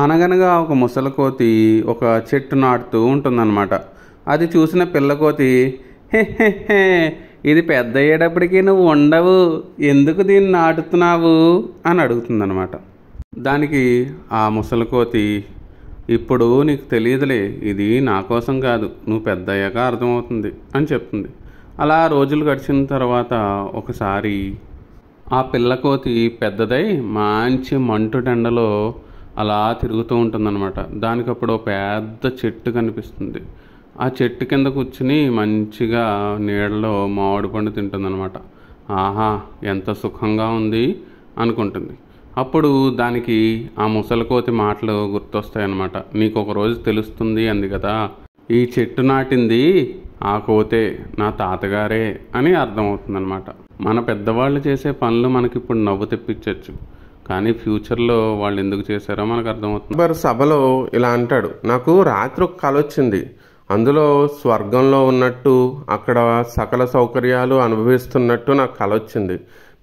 అనగనగా ఒక ముసలికోతి ఒక చెట్టు నాటుతూ ఉంటుందన్నమాట. అది చూసిన పిల్లకోతి, హే హే హే, ఇది పెద్ద అయ్యేటప్పటికీ నువ్వు ఉండవు, ఎందుకు దీన్ని నాటుతున్నావు అని అడుగుతుందన్నమాట. దానికి ఆ ముసలికోతి, ఇప్పుడు నీకు తెలియదులే, ఇది నా కోసం కాదు, నువ్వు పెద్ద అయ్యాక అర్థమవుతుంది అని చెప్తుంది. అలా రోజులు గడిచిన తర్వాత ఒకసారి ఆ పిల్లకోతి పెద్దదై మంచి మంటుటెండలో అలా తిరుగుతూ ఉంటుందన్నమాట. దానికి అప్పుడు పెద్ద చెట్టు కనిపిస్తుంది. ఆ చెట్టు కింద కూర్చుని మంచిగా నీడలో మామిడి పండు తింటుందన్నమాట. ఆహా, ఎంత సుఖంగా ఉంది అనుకుంటుంది. అప్పుడు దానికి ఆ ముసలికోతి మాటలు గుర్తొస్తాయన్నమాట. నీకు ఒక రోజు తెలుస్తుంది అంది కదా, ఈ చెట్టు నాటింది ఆ కోతే, నా తాతగారే అని అర్థమవుతుందన్నమాట. మన పెద్దవాళ్ళు చేసే పనులు మనకిప్పుడు నవ్వు తెప్పించవచ్చు, కానీ ఫ్యూచర్లో వాళ్ళు ఎందుకు చేశారో మనకు అర్థమవుతుంది. సభలో ఇలా అంటాడు, నాకు రాత్రి ఒక కల వచ్చింది. అందులో స్వర్గంలో ఉన్నట్టు, అక్కడ సకల సౌకర్యాలు అనుభవిస్తున్నట్టు నాకు కల వచ్చింది.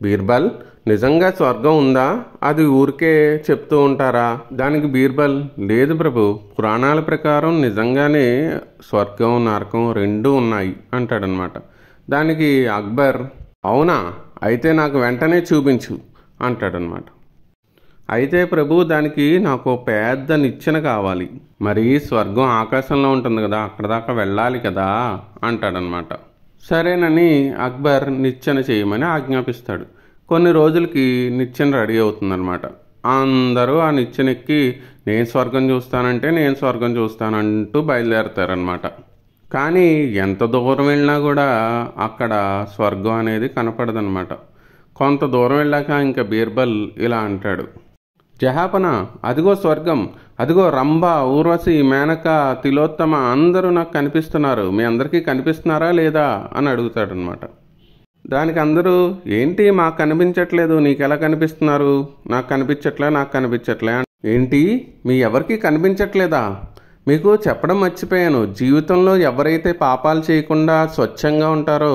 బీర్బల్, నిజంగా స్వర్గం ఉందా? అది ఊరికే చెప్తూ ఉంటారా? దానికి బీర్బల్, లేదు ప్రభు, పురాణాల ప్రకారం నిజంగానే స్వర్గం నరకం రెండూ ఉన్నాయి అంటాడనమాట. దానికి అక్బర్, అవునా, అయితే నాకు వెంటనే చూపించు అంటాడనమాట. అయితే ప్రభు, దానికి నాకు పెద్ద నిచ్చెన కావాలి. మరి స్వర్గం ఆకాశంలో ఉంటుంది కదా, అక్కడ దాకా వెళ్ళాలి కదా అంటాడనమాట. సరేనని అక్బర్ నిచ్చెన చేయమని ఆజ్ఞాపిస్తాడు. కొన్ని రోజులకి నిచ్చెన రెడీ అవుతుందన్నమాట. అందరూ ఆ నిచ్చెన ఎక్కి నేను స్వర్గం చూస్తానంటే నేను స్వర్గం చూస్తానంటూ బయలుదేరతారనమాట. కానీ ఎంత దూరం వెళ్ళినా కూడా అక్కడ స్వర్గం అనేది కనపడదనమాట. కొంత దూరం వెళ్ళాక ఇంకా బీర్బల్ ఇలా అంటాడు, జహాపన, అదిగో స్వర్గం, అదిగో రంభ, ఊర్వశి, మేనక, తిలోత్తమ అందరూ నాకు కనిపిస్తున్నారు, మీ అందరికీ కనిపిస్తున్నారా లేదా అని అడుగుతాడనమాట. దానికి అందరూ, ఏంటి మాకు కనిపించట్లేదు, నీకెలా కనిపిస్తున్నారు? నాకు కనిపించట్లే. ఏంటి, మీ ఎవరికి కనిపించట్లేదా? మీకు చెప్పడం మర్చిపోయాను, జీవితంలో ఎవరైతే పాపాలు చేయకుండా స్వచ్ఛంగా ఉంటారో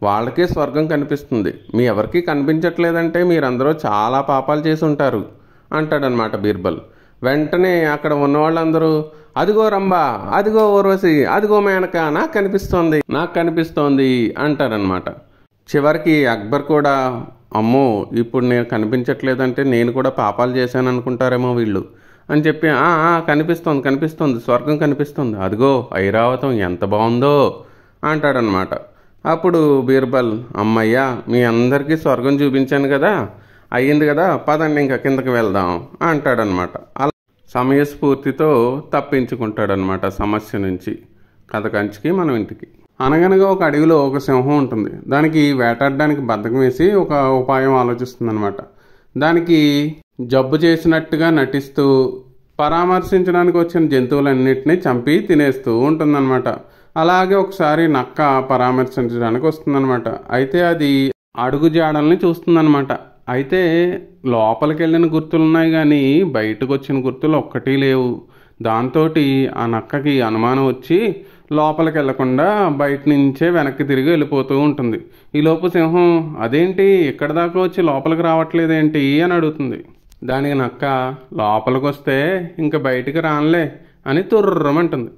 వాళ్ళకే స్వర్గం కనిపిస్తుంది. మీ ఎవరికి కనిపించట్లేదంటే మీరందరూ చాలా పాపాలు చేసి ఉంటారు అంటాడనమాట బీర్బల్. వెంటనే అక్కడ ఉన్న వాళ్ళందరూ, అదిగో రంభ, అదిగో ఊర్వశి, అదిగో మేనక, నాకు కనిపిస్తోంది అంటారనమాట. చివరికి అక్బర్ కూడా, అమ్మో, ఇప్పుడు నేను కనిపించట్లేదంటే నేను కూడా పాపాలు చేశాను అనుకుంటారేమో వీళ్ళు అని చెప్పి, కనిపిస్తోంది, స్వర్గం కనిపిస్తుంది, అదిగో ఐరావతం ఎంత బాగుందో అంటాడనమాట. అప్పుడు బీర్బల్, అమ్మయ్యా, మీ అందరికీ స్వర్గం చూపించాను కదా, అయ్యింది కదా, పదండి ఇంకా కిందకి వెళ్దాం అంటాడనమాట. అలా సమయస్ఫూర్తితో తప్పించుకుంటాడనమాట సమస్య నుంచి. కథ కంచికి మనం ఇంటికి. అనగనగా ఒక అడవిలో ఒక సింహం ఉంటుంది. దానికి వేటాడడానికి బద్ధకం వేసి ఒక ఉపాయం ఆలోచిస్తుంది అనమాట. దానికి జబ్బు చేసినట్టుగా నటిస్తూ పరామర్శించడానికి వచ్చిన జంతువులన్నింటినీ చంపి తినేస్తూ ఉంటుందన్నమాట. అలాగే ఒకసారి నక్క పరామర్శించడానికి వస్తుందన్నమాట. అయితే అది అడుగు జాడల్ని చూస్తుందన్నమాట. అయితే లోపలికి వెళ్ళిన గుర్తులు ఉన్నాయి కానీ బయటకు వచ్చిన గుర్తులు ఒక్కటి లేవు. దాంతో ఆ నక్కకి అనుమానం వచ్చి లోపలికి వెళ్లకుండా బయట నుంచే వెనక్కి తిరిగి వెళ్ళిపోతూ ఉంటుంది. ఈలోపు సింహం, అదేంటి ఇక్కడ దాకా వచ్చి లోపలికి రావట్లేదేంటి అని అడుగుతుంది. దానికి నక్క, లోపలికి వస్తే ఇంకా బయటికి రానులే అని తుర్రమంటుంది.